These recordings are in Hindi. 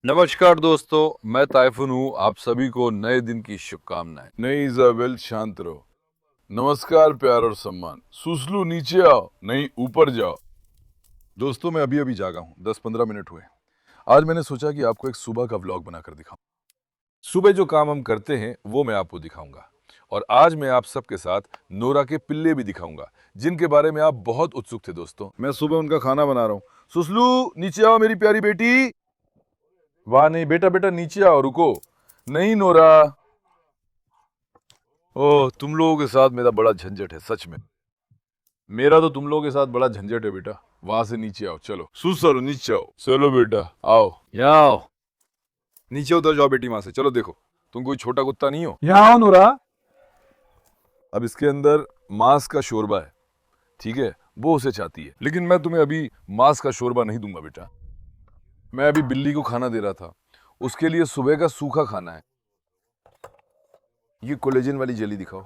नमस्कार दोस्तों, मैं ताइफून हूँ। आप सभी को नए दिन की शुभकामनाएं। नहीं इजाबेल, शांत रहो। नमस्कार, प्यार और सम्मान। सुसलू, नीचे आओ, नहीं ऊपर जाओ। दोस्तों, मैं अभी अभी जागा हूँ। 10-15 मिनट हुए। आज मैंने सोचा कि आपको एक सुबह का व्लॉग बनाकर दिखाऊं। सुबह जो काम हम करते हैं वो मैं आपको दिखाऊंगा। और आज मैं आप सबके साथ नोरा के पिल्ले भी दिखाऊंगा, जिनके बारे में आप बहुत उत्सुक थे। दोस्तों, मैं सुबह उनका खाना बना रहा हूँ। सुसलू, नीचे आओ मेरी प्यारी बेटी। वाह नहीं बेटा, बेटा नीचे आओ, रुको। नहीं नोरा। ओह, तुम लोगों के साथ मेरा बड़ा झंझट है, सच में। मेरा तो तुम लोगों के साथ बड़ा झंझट है बेटा। वहां से नीचे आओ, चलो। सुसरो, नीचे आओ। चलो बेटा, आओ। यहाँ आओ। नीचे उतर जाओ बेटी, वहां से। चलो देखो, तुम कोई छोटा कुत्ता नहीं हो। यहाँ आओ नूरा। अब इसके अंदर मांस का शोरबा है, ठीक है? वो उसे चाहती है, लेकिन मैं तुम्हें अभी मांस का शोरबा नहीं दूंगा बेटा। मैं अभी बिल्ली को खाना दे रहा था, उसके लिए सुबह का सूखा खाना है। ये कोलेजन वाली जेली दिखाओ।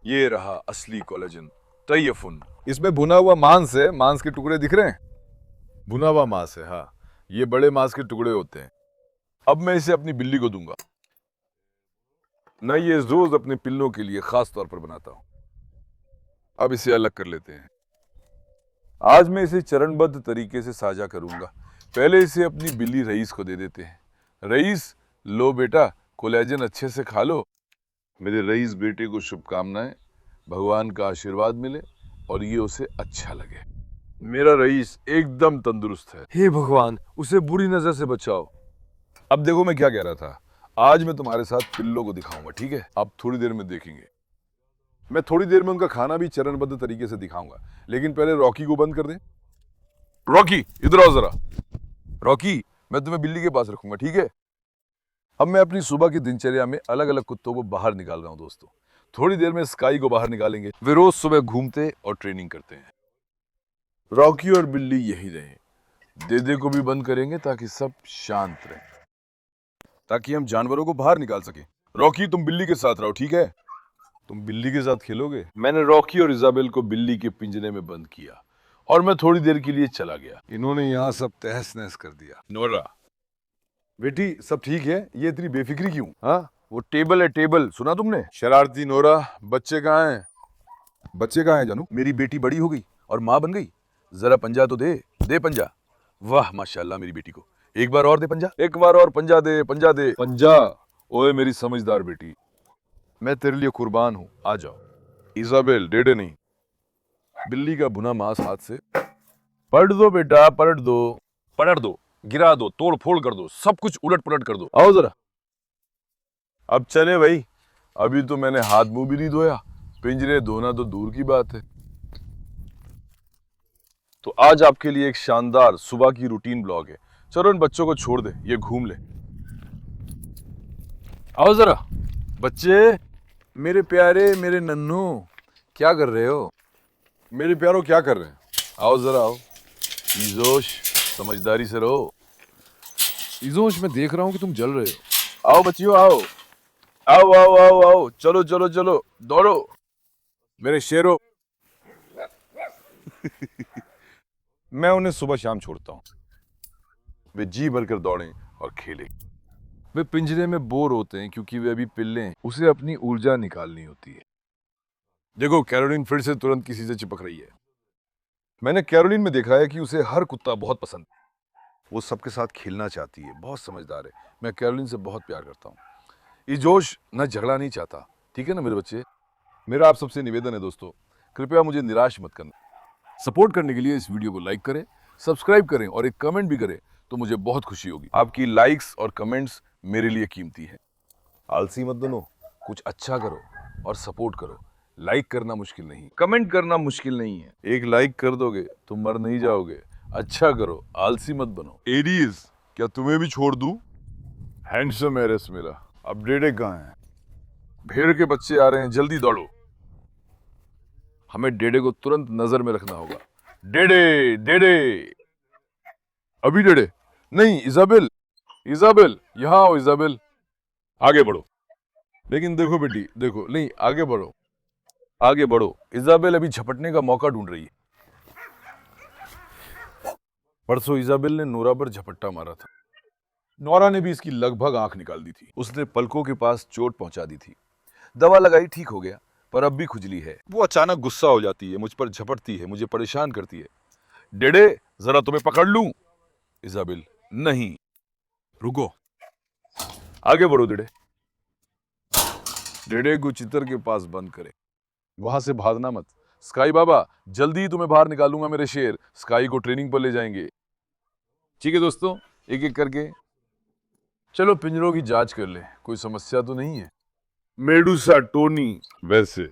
ये रहा असली कोलेजन, तैयफुन। इसमें भुना हुआ मांस है। मांस के टुकड़े दिख रहे हैं? भुना हुआ मांस है, हाँ। ये बड़े मांस के टुकड़े होते हैं। अब मैं इसे अपनी बिल्ली को दूंगा। मैं ये रोज अपने पिल्लों के लिए खास तौर पर बनाता हूं। अब इसे अलग कर लेते हैं। आज मैं इसे चरणबद्ध तरीके से साझा करूंगा। पहले इसे अपनी बिल्ली रईस को दे देते हैं। रईस, लो बेटा, कोलेजन अच्छे से खा लो। मेरे रईस बेटे को शुभकामनाएं। भगवान का आशीर्वाद मिले और ये उसे अच्छा लगे। मेरा रईस एकदम तंदुरुस्त है। हे भगवान, उसे बुरी नजर से बचाओ। अब देखो मैं क्या कह रहा था। आज मैं तुम्हारे साथ पिल्लों को दिखाऊंगा, ठीक है? आप थोड़ी देर में देखेंगे। मैं थोड़ी देर में उनका खाना भी चरणबद्ध तरीके से दिखाऊंगा, लेकिन पहले रॉकी को बंद कर दें। रॉकी, इधर आओ जरा। रॉकी, मैं तुम्हें बिल्ली के पास रखूंगा, ठीक है? अब मैं अपनी सुबह की दिनचर्या में अलग अलग कुत्तों को बाहर निकाल रहा हूं दोस्तों। थोड़ी देर में स्काई को बाहर निकालेंगे। वे रोज सुबह घूमते और ट्रेनिंग करते हैं। रॉकी और बिल्ली यही रहे। देदे को भी बंद करेंगे ताकि सब शांत रहे, ताकि हम जानवरों को बाहर निकाल सके। रॉकी, तुम बिल्ली के साथ रहो, ठीक है? तुम बिल्ली के साथ खेलोगे। मैंने रॉकी और इजाबेल को बिल्ली के पिंजरे में बंद किया और मैं थोड़ी देर के लिए चला गया। इन्होंने यहाँ सब तहस नहस कर दिया। नोरा बेटी, सब ठीक है? ये इतनी बेफिक्री क्यों? हाँ, वो टेबल है, टेबल। सुना तुमने? शरारती नोरा, बच्चे कहाँ हैं? बच्चे कहाँ हैं जानू? मेरी बेटी बड़ी हो गई और माँ बन गई। जरा पंजा तो दे। दे पंजा। वाह माशाल्लाह, मेरी बेटी को। एक बार और दे पंजा। एक बार और पंजा दे, पंजा दे, पंजा। ओए मेरी समझदार बेटी, मैं तेरे लिए कुर्बान हूँ, आ जाओ। इजाबेल, डेडे नहीं। बिल्ली का भुना मांस हाथ से। पलट दो बेटा, पलट दो। पलट दो, गिरा दो, तोड़ फोड़ कर दो, सब कुछ उलट पुलट कर दो। आओ जरा। अब चले भाई। अभी तो मैंने हाथ मुंह भी नहीं धोया। पिंजरे धोना तो दूर की बात है। तो आज आपके लिए एक शानदार सुबह की रूटीन ब्लॉग है। चलो इन बच्चों को छोड़ दे, ये घूम ले। आओ जरा बच्चे, मेरे प्यारे, मेरे नन्नू, क्या कर रहे हो? मेरे प्यारो, क्या कर रहे हैं? आओ जरा आओ। ईजोश, समझदारी से रहो। ईजोश, मैं देख रहा हूं कि तुम जल रहे हो। आओ बच्चियों, आओ। आओ आओ आओ आओ, चलो चलो चलो, दौड़ो मेरे शेरों। मैं उन्हें सुबह शाम छोड़ता हूँ। वे जी भरकर दौड़ें और खेलें। वे पिंजरे में बोर होते हैं क्योंकि वे अभी पिल्ले हैं। उसे अपनी ऊर्जा निकालनी होती है। देखो, कैरोलिन फिर से तुरंत किसी से चिपक रही है। मैंने कैरोलिन में देखा है कि उसे हर कुत्ता बहुत पसंद है। वो सबके साथ खेलना चाहती है, बहुत समझदार है। मैं कैरोलिन से बहुत प्यार करता हूँ। ये जोश न झगड़ा नहीं चाहता, ठीक है ना मेरे बच्चे? मेरा आप सबसे निवेदन है दोस्तों, कृपया मुझे निराश मत करना। सपोर्ट करने के लिए इस वीडियो को लाइक करें, सब्सक्राइब करें और एक कमेंट भी करें तो मुझे बहुत खुशी होगी। आपकी लाइक्स और कमेंट्स मेरे लिए कीमती हैं। आलसी मत बनो, कुछ अच्छा करो और सपोर्ट करो। लाइक करना मुश्किल नहीं, कमेंट करना मुश्किल नहीं है। एक लाइक कर दोगे तो मर नहीं जाओगे। अच्छा करो, आलसी मत बनो। एरीज, क्या तुम्हें भी छोड़ दूं? हैंडसम एरेस मेरा। अब डेडे कहाँ है? भेड़ के बच्चे आ रहे हैं, जल्दी दौड़ो। हमें डेडे को तुरंत नजर में रखना होगा। डेडे, डेडे, अभी डेडे नहीं। इजाबेल, इजाबेल, यहाँ आओ इजाबेल। आगे बढ़ो। लेकिन देखो बेटी, देखो, नहीं, आगे बढ़ो, आगे बढ़ो। इजाबेल अभी झपटने का मौका ढूंढ रही है। परसों इजाबेल ने नोरा पर झपट्टा मारा था। नौरा ने भी इसकी लगभग आंख निकाल दी थी। उसने पलकों के पास चोट पहुंचा दी थी। दवा लगाई, ठीक हो गया, पर अब भी खुजली है। वो अचानक गुस्सा हो जाती है, मुझ पर झपटती है, मुझे परेशान करती है। डेडे, जरा तुम्हें पकड़ लूं? इजाबिल, नहीं, रुको, आगे बढ़ो डेडे। डेडे को चितर के पास बंद करे, वहां से भागना मत। स्काई बाबा, जल्दी ही तुम्हें बाहर निकालूंगा मेरे शेर। स्काई को ट्रेनिंग पर ले जाएंगे। ठीक है दोस्तों, एक एक करके चलो पिंजरों की जांच कर ले, कोई समस्या तो नहीं है। मेडुसा टोनी, वैसे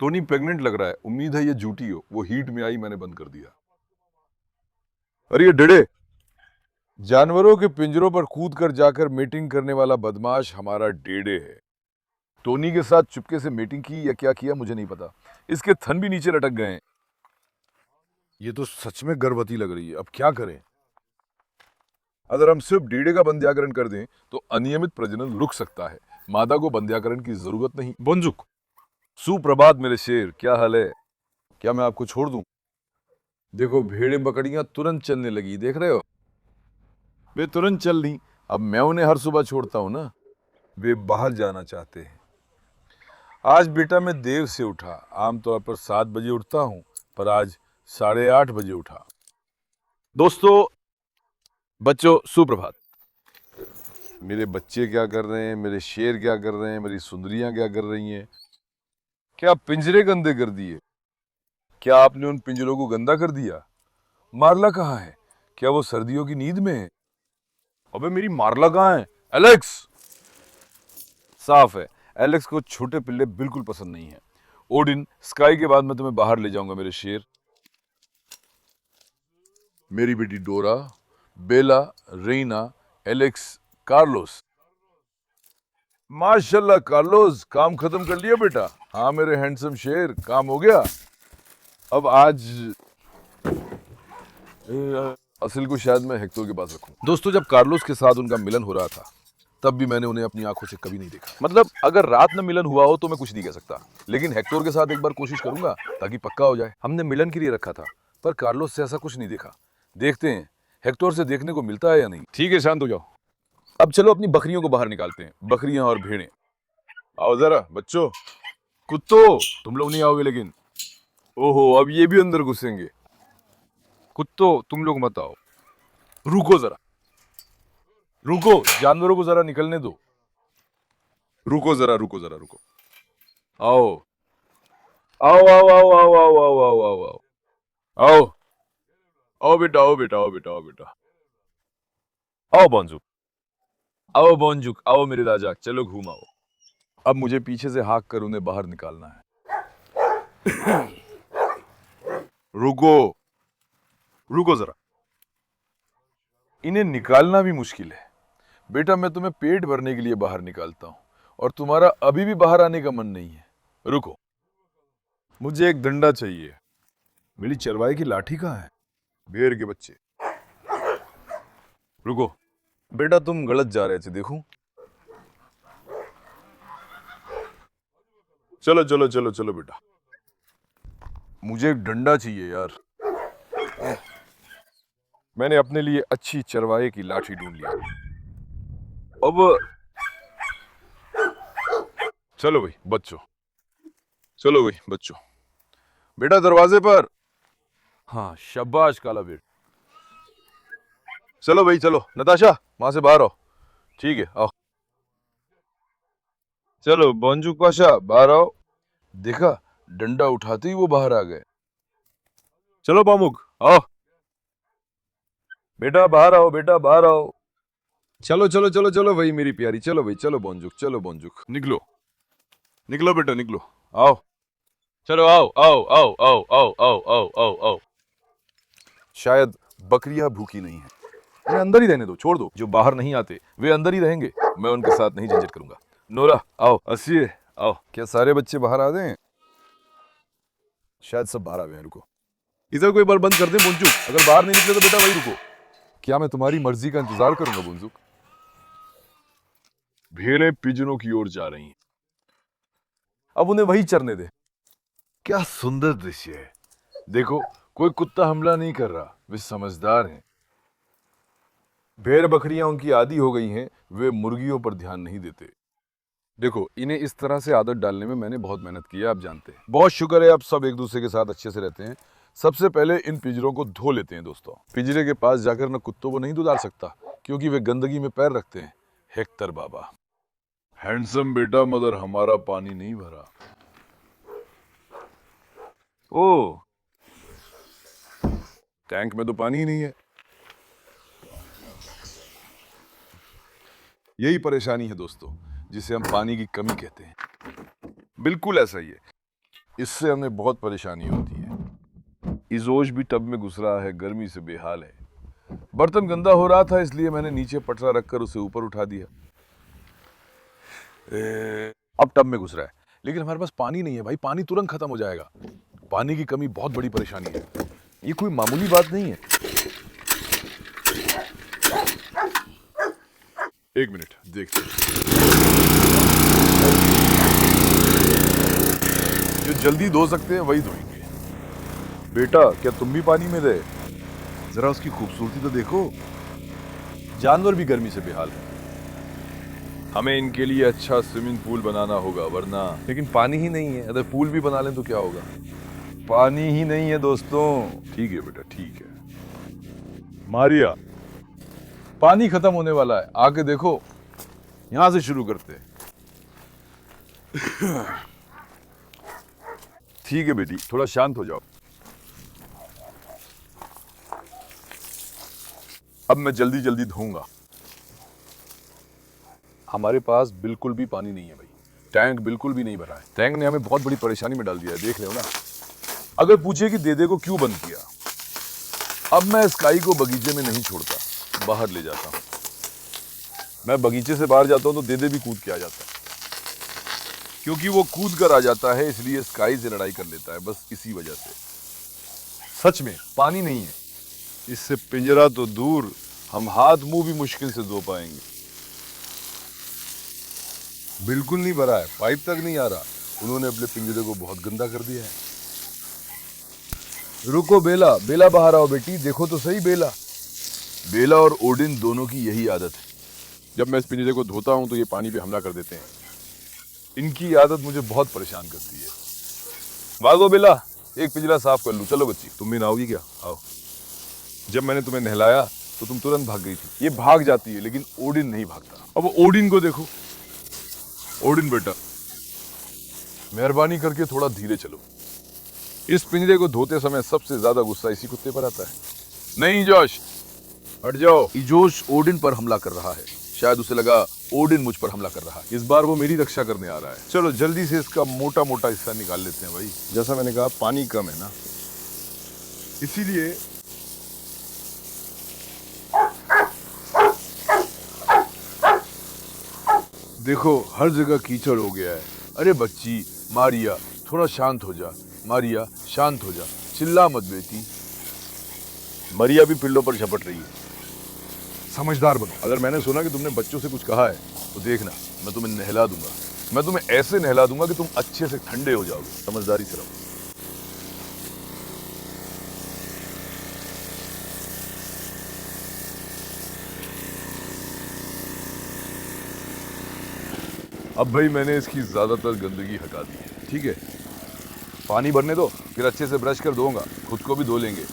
टोनी प्रेग्नेंट लग रहा है, उम्मीद है ये झूठी हो। वो हीट में आई, मैंने बंद कर दिया। अरे ये डेडे, जानवरों के पिंजरों पर कूद कर जाकर मीटिंग करने वाला बदमाश हमारा डेडे है। टोनी के साथ चुपके से मीटिंग की या क्या किया मुझे नहीं पता। इसके थन भी नीचे लटक गए हैं। ये तो सच में गर्भवती लग रही है, अब क्या करें? अगर हम सिर्फ डेडे का बंध्याकरण कर दें तो अनियमित प्रजनन रुक सकता है। मादा को बंध्याकरण की जरूरत नहीं। बोंजुक, सुप्रभात मेरे शेर, क्या हाल है? क्या मैं आपको छोड़ दूं? देखो भेड़ें बकरियां तुरंत चलने लगी, देख रहे हो? वे तुरंत चल ली। अब मैं उन्हें हर सुबह छोड़ता हूं ना। वे बाहर जाना चाहते हैं। आज बेटा मैं देर से उठा। आमतौर पर 7 बजे उठता हूं, पर आज 8:30 बजे उठा। दोस्तों, बच्चों, सुप्रभात। मेरे बच्चे क्या कर रहे हैं, मेरे शेर क्या कर रहे हैं, मेरी सुंदरियां क्या कर रही हैं? क्या पिंजरे गंदे कर दिए? क्या आपने उन पिंजरों को गंदा कर दिया? मार्ला कहाँ है? क्या वो सर्दियों की नींद में है? अबे मेरी मार्ला कहाँ है? एलेक्स! साफ है, एलेक्स को छोटे पिल्ले बिल्कुल पसंद नहीं है। ओडिन, स्काई के बाद मैं तुम्हें बाहर ले जाऊंगा मेरे शेर। मेरी बेटी डोरा, बेला, रेना, एलेक्स, कार्लोस। माशाल्लाह कार्लोस, काम खत्म कर लिया बेटा? हाँ मेरे हैंडसम शेर, काम हो गया। अब आज असिल को शायद मैं हेक्टर के पास रखूं। दोस्तों, जब कार्लोस के साथ उनका मिलन हो रहा था तब भी मैंने उन्हें अपनी आंखों से कभी नहीं देखा। मतलब अगर रात में मिलन हुआ हो तो मैं कुछ नहीं कह सकता, लेकिन हेक्टर के साथ एक बार कोशिश करूंगा ताकि पक्का हो जाए। हमने मिलन के लिए रखा था, पर कार्लोस से ऐसा कुछ नहीं देखा। देखते हैं हेक्टर से देखने को मिलता है या नहीं। ठीक है, शांत हो जाओ। अब चलो अपनी बकरियों को बाहर निकालते हैं। बकरियां और भेड़ें, आओ जरा बच्चों। कुत्तों, तुम लोग नहीं आओगे लेकिन। ओहो, अब ये भी अंदर घुसेंगे। कुत्तों, तुम लोग मत आओ। रुको जरा, रुको, जानवरों को जरा निकलने दो। रुको जरा, रुको जरा, रुको। आओ आओ आओ आओ आओ आओ आओ आओ आओ आओ आओ आओ बेटा, आओ बेटा, आओ बेटा, आओ बेटा। आओ बोंजुक, आओ बोंजुक, आओ मेरे राजा, चलो घूम आओ। अब मुझे पीछे से हाँक कर उन्हें बाहर निकालना है। रुको, रुको जरा। इन्हें निकालना भी मुश्किल है। बेटा मैं तुम्हें पेट भरने के लिए बाहर निकालता हूं और तुम्हारा अभी भी बाहर आने का मन नहीं है। रुको, मुझे एक डंडा चाहिए। मेरी चरवाई की लाठी कहाँ है? भेड़ के बच्चे, रुको। बेटा तुम गलत जा रहे थे, देखूं? चलो चलो चलो चलो बेटा, मुझे एक डंडा चाहिए यार। मैंने अपने लिए अच्छी चरवाहे की लाठी ढूंढ लिया। अब चलो भाई बच्चों, चलो भाई बच्चों। बेटा दरवाजे पर। हाँ शाबाश काला बेट। चलो भाई चलो, नताशा वहां से बाहर आओ। ठीक है, आओ। चलो बोंजुक पाशा, बाहर आओ। देखा, डंडा उठाते ही वो बाहर आ गए। चलो बामुक, आओ। बेटा बाहर आओ, बेटा बाहर आओ। चलो चलो चलो चलो भाई मेरी प्यारी, चलो भाई, चलो बोंजुक, चलो बोंजुक। निकलो निकलो बेटा, निकलो, आओ। चलो आओ आओ आओ आओ आओ आओ आओ आओ आओ। शायद बकरियां भूखी नहीं है, इन्हें अंदर ही रहने दो, छोड़ दो। जो बाहर नहीं आते वे अंदर ही रहेंगे, मैं उनके साथ नहीं झंझट करूंगा। नोरा आओ, असिए आओ। क्या सारे बच्चे बाहर आ गए हैं? शायद सब बाहर आ गए हैं। रुको, इधर कोई बार बंद कर दे बोंजुक। अगर बाहर नहीं निकले तो बेटा वही रुको। क्या मैं तुम्हारी मर्जी का इंतजार करूंगा बोंजुक? भेड़ें पिजनों की ओर जा रही हैं, अब उन्हें वही चरने दे। क्या सुंदर दृश्य है। देखो, कोई कुत्ता हमला नहीं कर रहा, वे समझदार हैं। भेड़ बकरियां उनकी आदी हो गई हैं, वे मुर्गियों पर ध्यान नहीं देते। देखो, इन्हें इस तरह से आदत डालने में मैंने बहुत मेहनत की है, आप जानते हैं। बहुत शुक्र है अब सब एक दूसरे के साथ अच्छे से रहते हैं। सबसे पहले इन पिंजरों को धो लेते हैं दोस्तों। पिंजरे के पास जाकर ना कुत्तों को नहीं डाल सकता, क्योंकि वे गंदगी में पैर रखते हैं। हेक्टर बाबा। हैंडसम बेटा, मगर हमारा पानी नहीं भरा। ओ, टैंक में तो पानी ही नहीं है। यही परेशानी है दोस्तों, जिसे हम पानी की कमी कहते हैं। बिल्कुल ऐसा ही है। इससे हमें बहुत परेशानी होती है। इजोश भी टब में घुस रहा है, गर्मी से बेहाल है। बर्तन गंदा हो रहा था, इसलिए मैंने नीचे पटरा रखकर उसे ऊपर उठा दिया। अब टब में घुस रहा है, लेकिन हमारे पास पानी नहीं है भाई। पानी तुरंत खत्म हो जाएगा। पानी की कमी बहुत बड़ी परेशानी है। ये कोई मामूली बात नहीं है। एक मिनट, देखते हैं। जो जल्दी धो सकते हैं वही धोएंगे। बेटा, क्या तुम भी पानी में रहे? जरा उसकी खूबसूरती तो देखो। जानवर भी गर्मी से बेहाल है। हमें इनके लिए अच्छा स्विमिंग पूल बनाना होगा, वरना। लेकिन पानी ही नहीं है। अगर पूल भी बना लें तो क्या होगा? पानी ही नहीं है दोस्तों। ठीक है बेटा, ठीक है। मारिया, पानी खत्म होने वाला है, आके देखो। यहां से शुरू करते हैं। ठीक है बेटी, थोड़ा शांत हो जाओ। अब मैं जल्दी जल्दी धोऊंगा। हमारे पास बिल्कुल भी पानी नहीं है भाई। टैंक बिल्कुल भी नहीं भरा है। टैंक ने हमें बहुत बड़ी परेशानी में डाल दिया है, देख रहे हो ना। अगर पूछे कि देदे को क्यों बंद किया, अब मैं स्काई को बगीचे में नहीं छोड़ता, बाहर ले जाता हूं। मैं बगीचे से बाहर जाता हूं तो देदे भी कूद के आ जाता है। क्योंकि वो कूद कर आ जाता है, इसलिए स्काई से लड़ाई कर लेता है, बस इसी वजह से। सच में पानी नहीं है। इससे पिंजरा तो दूर, हम हाथ मुंह भी मुश्किल से धो पाएंगे। बिल्कुल नहीं भरा है, पाइप तक नहीं आ रहा। उन्होंने अपने पिंजरे को बहुत गंदा कर दिया है। रुको बेला, बेला बाहर आओ बेटी, देखो तो सही बेला। बेला और ओडिन दोनों की यही आदत है। जब मैं इस पिंजरे को धोता हूं तो ये पानी पे हमला कर देते हैं। इनकी आदत मुझे बहुत परेशान करती है। भागो बेला, एक पिंजरा साफ कर लूं। चलो बच्ची, तुम भी नहाओगी क्या? आओ। जब मैंने तुम्हें नहलाया तो तुम तुरंत भाग गई थी। ये भाग जाती है, लेकिन ओडिन नहीं भागता। अब ओडिन को देखो। ओडिन बेटा, मेहरबानी करके थोड़ा धीरे चलो। इस पिंजरे को धोते समय सबसे ज्यादा गुस्सा इसी कुत्ते पर आता है। नहीं जोश, हट जाओ। जोश ओडिन पर हमला कर रहा है। शायद उसे लगा ओडिन मुझ पर हमला कर रहा है। इस बार वो मेरी रक्षा करने आ रहा है। चलो जल्दी से इसका मोटा मोटा हिस्सा निकाल लेते हैं भाई। जैसा मैंने कहा, पानी कम है ना, इसीलिए। देखो, हर जगह कीचड़ हो गया है। अरे बच्ची मारिया, थोड़ा शांत हो जा। मारिया, शांत हो जा, चिल्ला मत बेटी। मारिया भी पिल्लों पर झपट रही है। समझदार बनो। अगर मैंने सुना कि तुमने बच्चों से कुछ कहा है तो देखना, मैं तुम्हें नहला दूंगा। मैं तुम्हें ऐसे नहला दूंगा कि तुम अच्छे से ठंडे हो जाओगे। समझदारी से रहो। अब भाई मैंने इसकी ज्यादातर गंदगी हटा दी है, ठीक है। पानी भरने दो, फिर अच्छे से ब्रश कर दूंगा, खुद को भी धो लेंगे।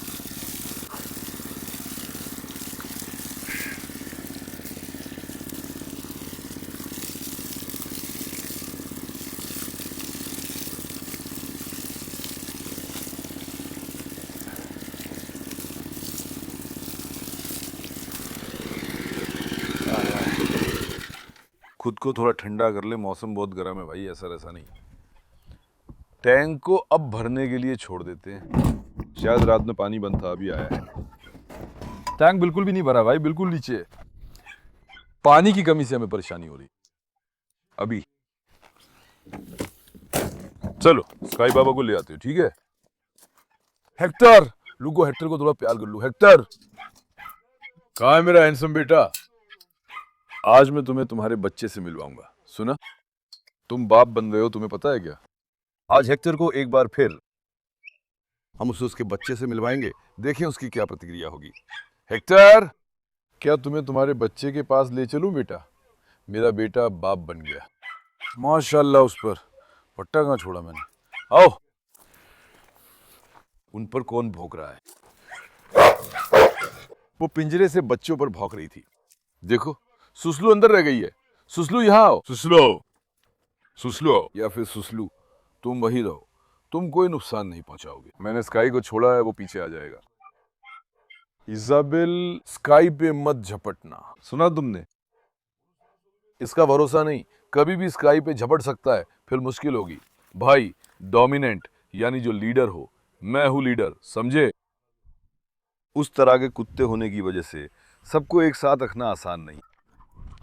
खुद को थोड़ा ठंडा कर ले, मौसम बहुत गर्म है भाई, ऐसा नहीं। टैंक को अब भरने के लिए छोड़ देते हैं। शायद रात में पानी बंद था, अभी आया है। टैंक बिल्कुल भी नहीं भरा भाई, बिल्कुल नीचे है। पानी की कमी से हमें परेशानी हो रही। अभी चलो स्काई बाबा को ले आते हो, ठीक है। हेक्टर, रुको, हेक्टर को थोड़ा प्यार कर लूं। हेक्टर, कहाँ है मेरा हैंडसम बेटा? आज मैं तुम्हें तुम्हारे बच्चे से मिलवाऊंगा। सुना, तुम बाप बन गए हो, तुम्हें पता है क्या? आज हेक्टर को एक बार फिर हम उसे उसके बच्चे से मिलवाएंगे। देखें उसकी क्या प्रतिक्रिया होगी। हेक्टर, क्या तुम्हें तुम्हारे बच्चे के पास ले चलूं बेटा? मेरा बेटा बाप बन गया। माशाल्लाह उस पर पट्टा कहाँ छोड़ा मैंने। आओ। उन पर कौन भौंक रहा है? वो पिंजरे से बच्चों पर भौंक रही थी। देखो, सुसलू अंदर रह गई है। सुसलू यहाँ आओ। सुसलू, सुसलू या फिर सुसलू, तुम वही रहो। तुम कोई नुकसान नहीं पहुंचाओगे। मैंने स्काई को छोड़ा है, वो पीछे आ जाएगा। इजाबेल, स्काई पे मत झपटना, सुना तुमने? इसका भरोसा नहीं, कभी भी स्काई पे झपट सकता है, फिर मुश्किल होगी। भाई, डोमिनेंट यानी जो लीडर हो, मैं हूं लीडर, समझे? उस तरह के कुत्ते होने की वजह से सबको एक साथ रखना आसान नहीं।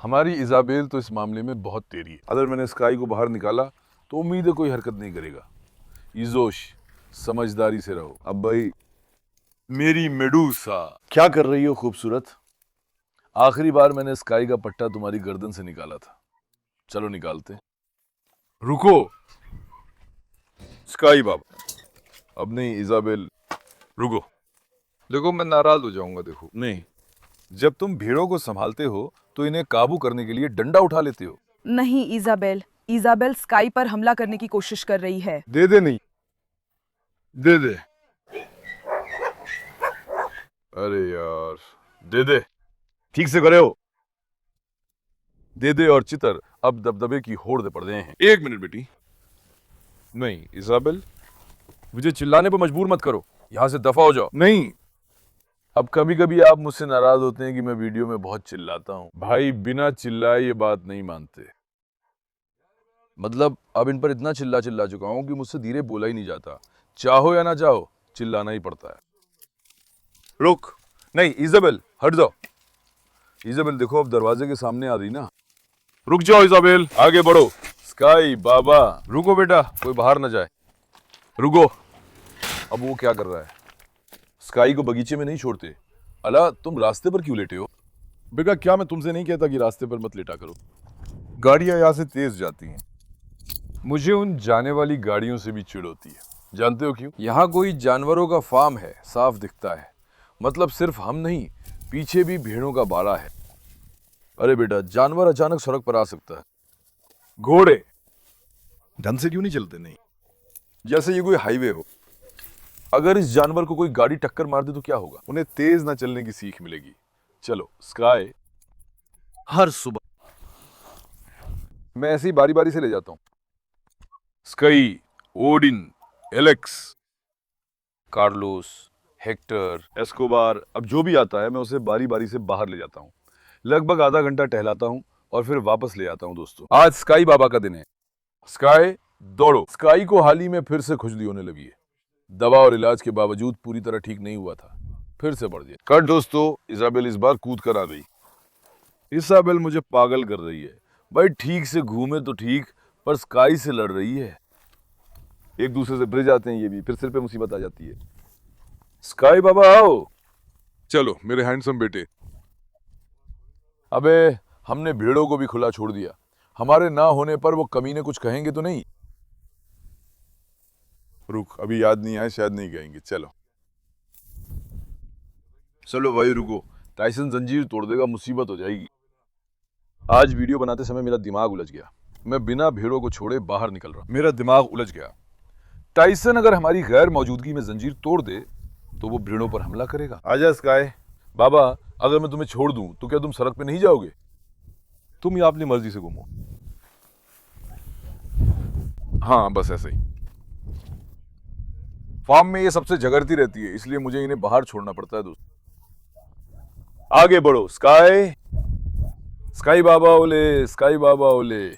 हमारी इजाबेल तो इस मामले में बहुत तेरी है। अगर मैंने स्काई को बाहर निकाला तो उम्मीद है कोई हरकत नहीं करेगा। इजोश, समझदारी से रहो। अब भाई, मेरी मेडूसा, क्या कर रही हो खूबसूरत? आखिरी बार मैंने स्काई का पट्टा तुम्हारी गर्दन से निकाला था। चलो निकालते। रुको स्काई बाबा। अब नहीं इजाबेल, रुको। देखो मैं नाराज हो जाऊंगा। देखो नहीं, जब तुम भेड़ों को संभालते हो तो इन्हें काबू करने के लिए डंडा उठा लेते हो। नहीं इजाबेल, इजाबेल स्काई पर हमला करने की कोशिश कर रही है। दे दे। नहीं दे दे। अरे यार, दे दे, ठीक से करे हो। दे दे और चितर अब दबदबे की होड़ दे पड़ गए हैं। एक मिनट बेटी। नहीं इजाबेल, मुझे चिल्लाने पर मजबूर मत करो। यहां से दफा हो जाओ। नहीं, अब कभी कभी आप मुझसे नाराज होते हैं कि मैं वीडियो में बहुत चिल्लाता हूं। भाई, बिना चिल्लाए ये बात नहीं मानते। मतलब अब इन पर इतना चिल्ला चुका हूं कि मुझसे धीरे बोला ही नहीं जाता। चाहो या ना चाहो, चिल्लाना ही पड़ता है। रुक। नहीं इजाबेल, हट जाओ। इजाबेल देखो, अब दरवाजे के सामने आ रही ना। रुक जाओ इजाबेल, आगे बढ़ो। स्काई बाबा, रुको बेटा, कोई बाहर ना जाए। रुको। अब वो क्या कर रहा है? स्काई को बगीचे में नहीं छोड़ते। अला, तुम रास्ते पर क्यों लेटे हो? बेटा, क्या मैं तुमसे नहीं कहता कि रास्ते पर मत लेटा करो? गाड़ियां यहां से तेज जाती हैं। मुझे उन जाने वाली गाड़ियों से भी चिढ़ होती है। जानते हो क्यों? यहाँ कोई जानवरों का फार्म है, साफ दिखता है। मतलब सिर्फ हम नहीं, पीछे भी भेड़ों का बाड़ा है। अरे बेटा, जानवर अचानक सड़क पर आ सकता है। घोड़े ढंग से क्यों नहीं चलते? नहीं, जैसे ये कोई हाईवे हो। अगर इस जानवर को कोई गाड़ी टक्कर मार दे तो क्या होगा? उन्हें तेज ना चलने की सीख मिलेगी। चलो स्काई, हर सुबह मैं ऐसे ही बारी बारी से ले जाता हूं। Sky, Odin, Alex, Carlos, Hector, Escobar, अब जो भी आता है मैं उसे बारी बारी से बाहर ले जाता हूं। लगभग आधा घंटा टहलाता हूं और फिर वापस ले आता हूं। दोस्तों, आज स्काई बाबा का दिन है। स्काई, दौड़ो। स्काई को हाल ही में फिर से खुजली होने लगी है। दवा और इलाज के बावजूद पूरी तरह ठीक नहीं हुआ था, फिर से बढ़ गया। कट दोस्तों, इजाबेल इस बार कूद कर आ गई। इजाबेल मुझे पागल कर रही है। भाई ठीक से घूमे तो ठीक, पर स्काई से लड़ रही है। एक दूसरे से भिड़ जाते हैं ये भी, फिर सिर पे मुसीबत आ जाती है। स्काई बाबा आओ। चलो मेरे हैंडसम बेटे। अबे, हमने भेड़ों को भी खुला छोड़ दिया। हमारे ना होने पर वो कमीने कुछ कहेंगे तो नहीं? रुक, अभी याद नहीं आए, शायद नहीं कहेंगे। चलो चलो भाई रुको, टाइसन जंजीर तोड़ देगा, मुसीबत हो जाएगी। आज वीडियो बनाते समय मेरा दिमाग उलझ गया। मैं बिना भेड़ों को छोड़े बाहर निकल रहा, मेरा दिमाग उलझ गया। टाइसन अगर हमारी गैर मौजूदगी में जंजीर तोड़ दे तो वो भेड़ों पर हमला करेगा। आजा स्काई बाबा, अगर मैं तुम्हें छोड़ दूं तो क्या तुम सड़क पे नहीं जाओगे? तुम या अपनी मर्जी से घूमो। हाँ, बस ऐसे ही। फार्म में ये सबसे झगड़ती रहती है, इसलिए मुझे इन्हें बाहर छोड़ना पड़ता है। दोस्त, आगे बढ़ो। स्काई, स्काई बाबा ओले, स्काई बाबा ओले।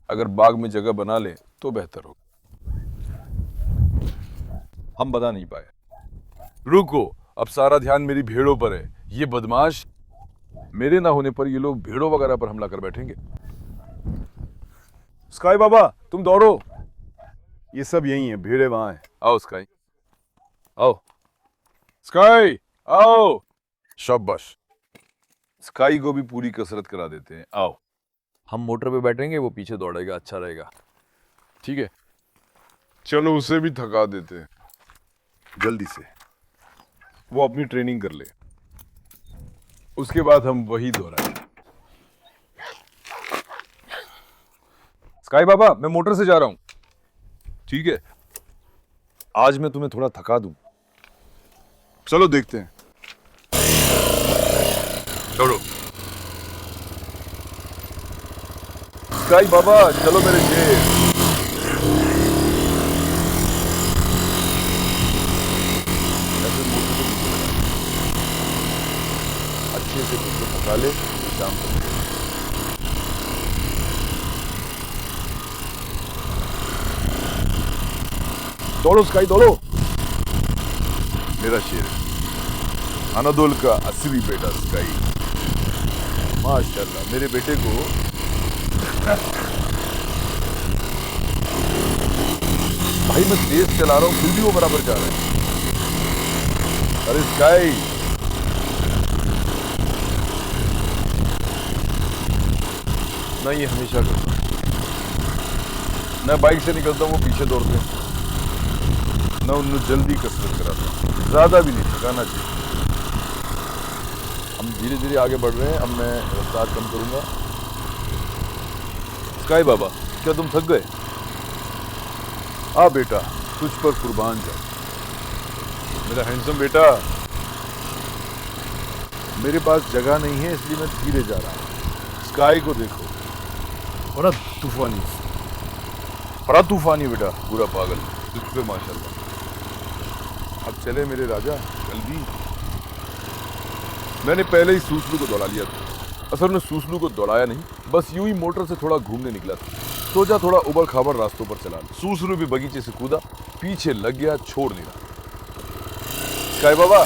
अगर बाग में जगह बना ले तो बेहतर हो। हम बता नहीं पाए। रुको, अब सारा ध्यान मेरी भेड़ों पर है। ये बदमाश, मेरे ना होने पर ये लोग भेड़ों वगैरह पर हमला कर बैठेंगे। स्काई बाबा, तुम दौड़ो। ये सब यही है, भेड़े वहां हैं। आओ स्काई, आओ स्काई, आओ। शाबाश। स्काई को भी पूरी कसरत करा देते हैं। आओ, हम मोटर पे बैठेंगे, वो पीछे दौड़ेगा, अच्छा रहेगा। ठीक है, चलो उसे भी थका देते हैं जल्दी से। वो अपनी ट्रेनिंग कर ले, उसके बाद हम वही दोहराएं। स्काई बाबा, मैं मोटर से जा रहा हूं। ठीक है, आज मैं तुम्हें थोड़ा थका दूं। चलो देखते हैं। छोड़ो स्काई बाबा, चलो मेरे शेर। ऐसे मोटर को पीछे लगा, अच्छे से खुद को थका ले, शाम को दौड़ो स्काई, दौड़ो। मेरा शेर अनादोल का असली बेटा स्काई। माशाल्लाह, मेरे बेटे को भाई मैं तेज चला रहा हूं फिर भी वो बराबर जा रहा है। अरे स्काई, मैं ये हमेशा करता हूं। मैं बाइक से निकलता हूं, वो पीछे दौड़ते हैं। मैं उन्हें जल्दी कसरत कराता हूं, ज्यादा भी नहीं, थकाना चाहिए। हम धीरे धीरे आगे बढ़ रहे हैं, अब मैं रफ्तार कम करूंगा। स्काई बाबा, क्या तुम थक गए? हाँ बेटा, तुझ पर कुर्बान जाऊं। मेरा हैंडसम बेटा, मेरे पास जगह नहीं है इसलिए मैं धीरे जा रहा हूं। स्काई को देखो, बड़ा तूफानी, बड़ा तूफानी बेटा, पूरा पागल तुझ पे माशाल्लाह। अब चले मेरे राजा, जल्दी। मैंने पहले ही सूसलू को दौड़ा लिया था। असल में सूसलू को दौड़ाया नहीं, बस यूं ही मोटर से थोड़ा घूमने निकला था। सोचा थोड़ा उबड़ खाबड़ रास्तों पर चला। सूसलू भी बगीचे से कूदा, पीछे लग गया, छोड़ नहीं रहा। स्काई बाबा,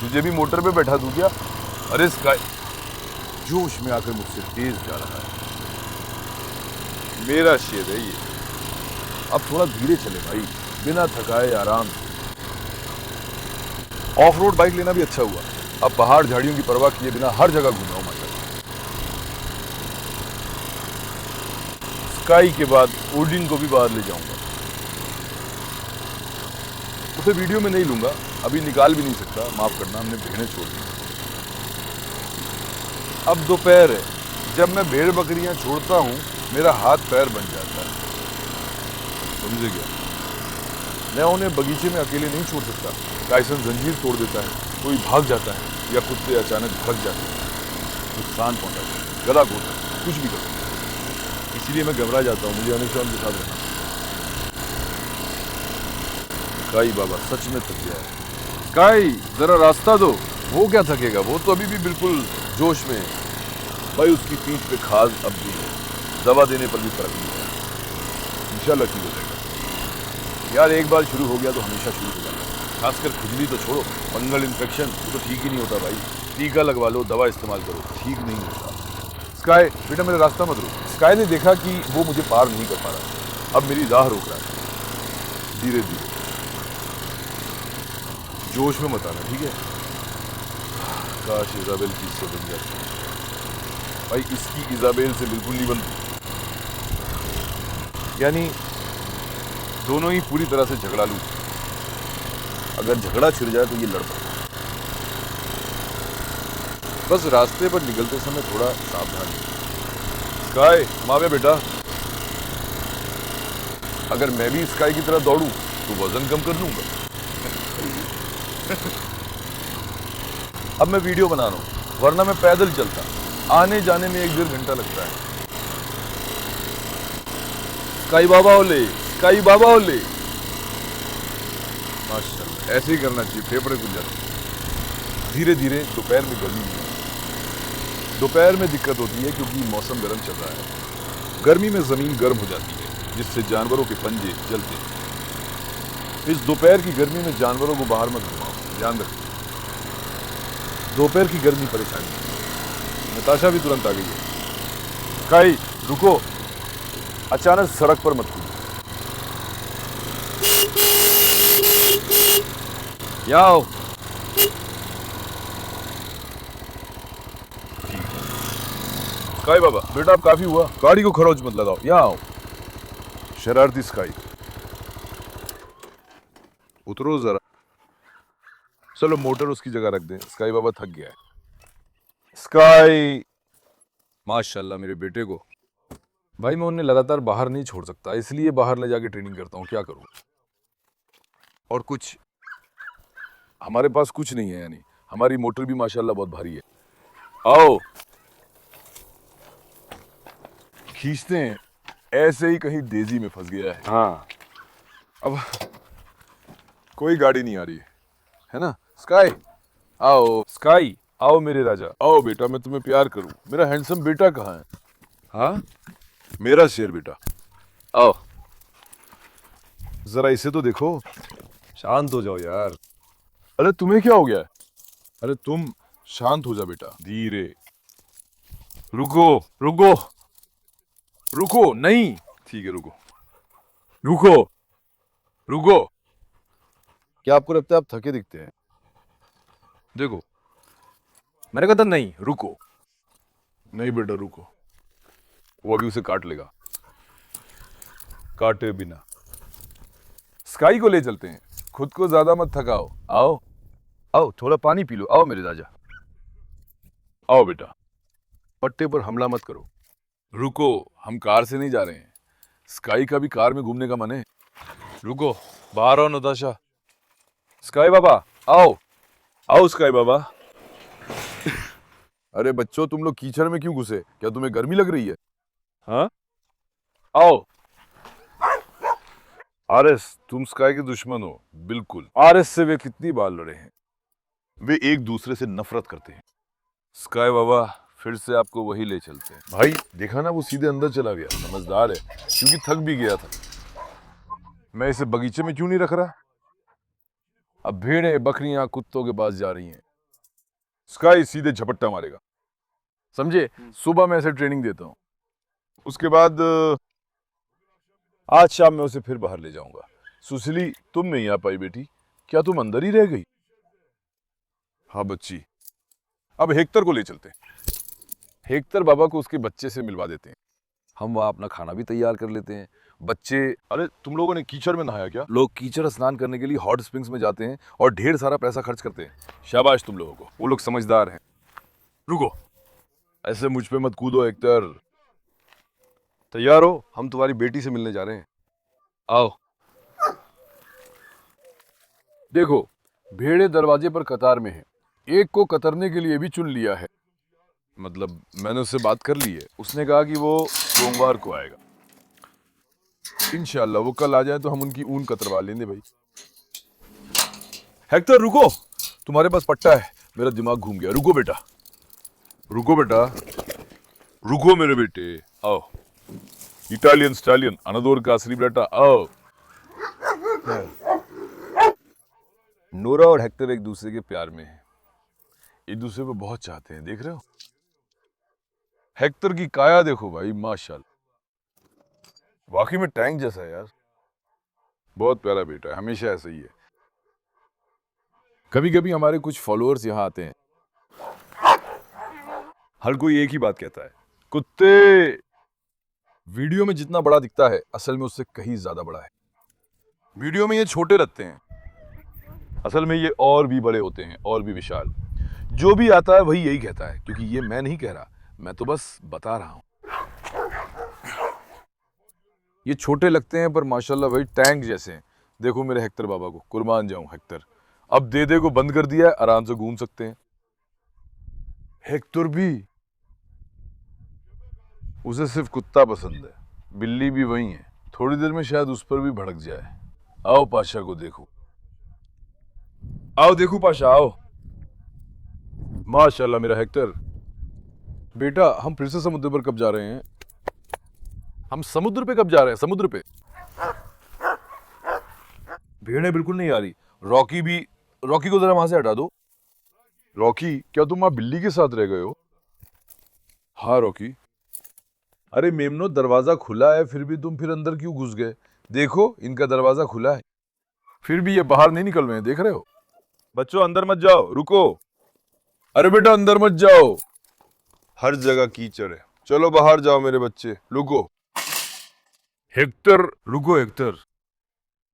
तुझे भी मोटर पे बैठा दूं क्या? अरे स्काई जोश में आकर मुझसे तेज जा रहा है। मेरा शेर है ये। अब थोड़ा धीरे चले भाई, बिना थकाए आराम से। ऑफ रोड बाइक लेना भी अच्छा हुआ, अब पहाड़ झाड़ियों की परवाह किए बिना हर जगह घूम रहा हूं माशाल्लाह। स्काई के बाद ओडिन को भी बाहर ले जाऊंगा। उसे वीडियो में नहीं लूंगा, अभी निकाल भी नहीं सकता, माफ करना, हमने भेड़ें छोड़ दी। अब दोपहर है, जब मैं भेड़ बकरियां छोड़ता हूं मेरा हाथ पैर बन जाता है, समझे क्या? मैं उन्हें बगीचे में अकेले नहीं छोड़ सकता। टाइसन जंजीर तोड़ देता है, कोई भाग जाता है या कुत्ते अचानक भड़क जाते हैं, नुकसान पहुंचाते हैं, गला घोटते हैं, कुछ भी करते हैं। इसीलिए मैं घबरा जाता हूँ, मुझे हमेशा उनके साथ रहना। स्काई बाबा सच में थक गया है। स्काई, जरा रास्ता दो। वो क्या थकेगा, वो तो अभी भी बिल्कुल जोश में है। भाई उसकी पीठ पे खाज अब भी है, दवा देने पर भी फर्क नहीं पड़ा। इंशाल्लाह ठीक हो जाएगा यार, एक बार शुरू हो गया तो हमेशा शुरू हो जाएगा। खासकर खुजली तो छोड़ो, फंगल इन्फेक्शन वो तो ठीक ही नहीं होता भाई। टीका लगवा लो, दवा इस्तेमाल करो, ठीक नहीं होता। स्काई बेटा, मेरा रास्ता मत रोक। स्काई ने देखा कि वो मुझे पार नहीं कर पा रहा, अब मेरी राह रोक रहा है। धीरे धीरे, जोश में मत आना, ठीक है? काश इजाबेल की इससे बन जाती भाई, इसकी इजाबेल से बिल्कुल नहीं बनती। यानी दोनों ही पूरी तरह से झगड़ा लूं। अगर झगड़ा छिड़ जाए तो ये लड़ पड़े। बस रास्ते पर निकलते समय थोड़ा सावधान। स्काई, हम आ गए बेटा। अगर मैं भी स्काई की तरह दौड़ूं तो वजन कम कर लूंगा। अब मैं वीडियो बना रहा हूं, वरना मैं पैदल चलता, आने जाने में 1-1.5 घंटा लगता है। स्काई बाबा ओले, स्काई बाबा ओले। माशाल्लाह, ऐसे ही करना चाहिए, फेफड़े खुल जाते हैं। धीरे धीरे दोपहर में गर्मी है। दोपहर में दिक्कत होती है क्योंकि मौसम गर्म चल रहा है। गर्मी में जमीन गर्म हो जाती है, जिससे जानवरों के पंजे जलते हैं। इस दोपहर की गर्मी में जानवरों को बाहर मत घुमाओ, ध्यान रखो। दोपहर की गर्मी परेशानी है। नताशा भी तुरंत आ गई है। स्काई रुको, अचानक सड़क पर मत कूदो। यहाँ आओ। स्काई बाबा, बेटा अब काफी हुआ, गाड़ी को खरोच मत लगाओ, यहाँ आओ। शरारती स्काई, उतरो जरा। चलो मोटर उसकी जगह रख दें, स्काई बाबा थक गया है। स्काई, माशाल्लाह मेरे बेटे को। भाई मैं उन्हें लगातार बाहर नहीं छोड़ सकता, इसलिए बाहर ले जाके ट्रेनिंग करता हूँ, क्या करूँ। और कुछ हमारे पास कुछ नहीं है, यानी हमारी मोटर भी माशाल्लाह बहुत भारी है। आओ खींचते हैं, ऐसे ही कहीं डेजी में फंस गया है। हाँ अब कोई गाड़ी नहीं आ रही है ना। स्काई आओ, स्काई आओ मेरे राजा। आओ बेटा, मैं तुम्हें प्यार करूं। मेरा हैंडसम बेटा कहाँ है? हाँ मेरा शेर बेटा, आओ। जरा इसे तो देखो। शांत हो जाओ यार। अरे तुम्हें क्या हो गया है? अरे तुम शांत हो जा बेटा, धीरे। रुको रुको रुको, नहीं ठीक है, रुको रुको रुको। क्या आपको लगता है आप थके दिखते हैं? देखो, मैंने कहा था नहीं, रुको। नहीं बेटा रुको, वो अभी उसे काट लेगा, काटे बिना। स्काई को ले चलते हैं, खुद को ज्यादा मत थकाओ। आओ आओ, थोड़ा पानी पी लो। आओ मेरे राजा, आओ बेटा। पट्टे पर हमला मत करो। रुको, हम कार से नहीं जा रहे हैं, स्काई का भी कार में घूमने का मन है। रुको, बाहर आओ नताशा। स्काई बाबा आओ, आओ स्काई बाबा। अरे बच्चों, तुम लोग कीचड़ में क्यों घुसे? क्या तुम्हें गर्मी लग रही है? हाँ, आओ। आरएस, तुम स्काई के दुश्मन हो। बिल्कुल, आरएस से वे कितनी बार लड़े हैं। वे एक दूसरे से नफरत करते हैं। स्काई बाबा, फिर से आपको वही ले चलते हैं। भाई देखा ना, वो सीधे अंदर चला गया। समझदार है, क्योंकि थक भी गया था। मैं इसे बगीचे में क्यों नहीं रख रहा? अब भेड़ें, बकरियां कुत्तों के पास जा रही हैं। स्काई सीधे झपट्टा मारेगा, समझे? सुबह मैं इसे ट्रेनिंग देता हूं, उसके बाद आज शाम में उसे फिर बाहर ले जाऊंगा। सुशीली, तुम नहीं आ पाई बेटी, क्या तुम अंदर ही रह गई? हाँ बच्ची, अब हेक्टर को ले चलते हैं। हेक्टर बाबा को उसके बच्चे से मिलवा देते हैं। हम वहां अपना खाना भी तैयार कर लेते हैं। बच्चे, अरे तुम लोगों ने कीचड़ में नहाया क्या? लोग कीचड़ स्नान करने के लिए हॉट स्प्रिंग्स में जाते हैं और ढेर सारा पैसा खर्च करते हैं। शाबाश तुम लोगों को, वो लोग समझदार हैं। रुको, ऐसे मुझ पे मत कूदो हेक्टर। तैयार हो? हम तुम्हारी बेटी से मिलने जा रहे हैं। आओ। देखो, भेड़ें दरवाजे पर कतार में हैं। एक को कतरने के लिए भी चुन लिया है। मतलब मैंने उससे बात कर ली है, उसने कहा कि वो सोमवार को आएगा। इंशाल्लाह वो कल आ जाए तो हम उनकी ऊन कतरवा लेंगे भाई। हेक्टर रुको, तुम्हारे पास पट्टा है। मेरा दिमाग घूम गया। रुको बेटा, रुको बेटा, रुको मेरे बेटे। आओ, इटालियन स्टालियन अनादोर का असली बेटा, आओ। नोरा और हेक्टर एक दूसरे के प्यार में हैं, एक दूसरे को बहुत चाहते हैं। देख रहे हो, हेक्टर की काया देखो भाई, माशाल्लाह, वाकई में टैंक जैसा है यार। बहुत प्यारा बेटा है, हमेशा ऐसा ही है। कभी कभी हमारे कुछ फॉलोअर्स यहाँ आते हैं, हर कोई एक ही बात कहता है, कुत्ते वीडियो में जितना बड़ा दिखता है असल में उससे कहीं ज्यादा बड़ा है। वीडियो में ये छोटे लगते हैं, असल में ये और भी बड़े होते हैं, और भी विशाल। जो भी आता है वही यही कहता है, क्योंकि ये मैं नहीं कह रहा, मैं तो बस बता रहा हूं। ये छोटे लगते हैं पर माशाल्लाह भाई टैंक जैसे हैं। देखो मेरे हेक्टर बाबा को, कुर्बान जाऊं हेक्टर। अब दे को बंद कर दिया है, आराम से घूम सकते हैं। हेक्टर भी, उसे सिर्फ कुत्ता पसंद है, बिल्ली भी वही है। थोड़ी देर में शायद उस पर भी भड़क जाए। आओ पाशा को देखो, आओ देखो पाशा, आओ। माशाल्लाह मेरा हेक्टर बेटा। हम फिर से समुद्र पर कब जा रहे हैं? हम समुद्र पे कब जा रहे हैं? समुद्र पे भेड़ें बिल्कुल नहीं आ रही। रॉकी को जरा वहां से हटा दो। रॉकी, क्या तुम वहां बिल्ली के साथ रह गए हो? हाँ रॉकी। अरे मेमनो, दरवाजा खुला है, फिर भी तुम फिर अंदर क्यों घुस गए? देखो इनका दरवाजा खुला है, फिर भी ये बाहर नहीं निकल रहे हैं। देख रहे हो? बच्चों अंदर मत जाओ, रुको। अरे बेटा अंदर मत जाओ, हर जगह कीचड़ है। चलो बाहर जाओ मेरे बच्चे। रुको हेक्टर, रुको हेक्टर।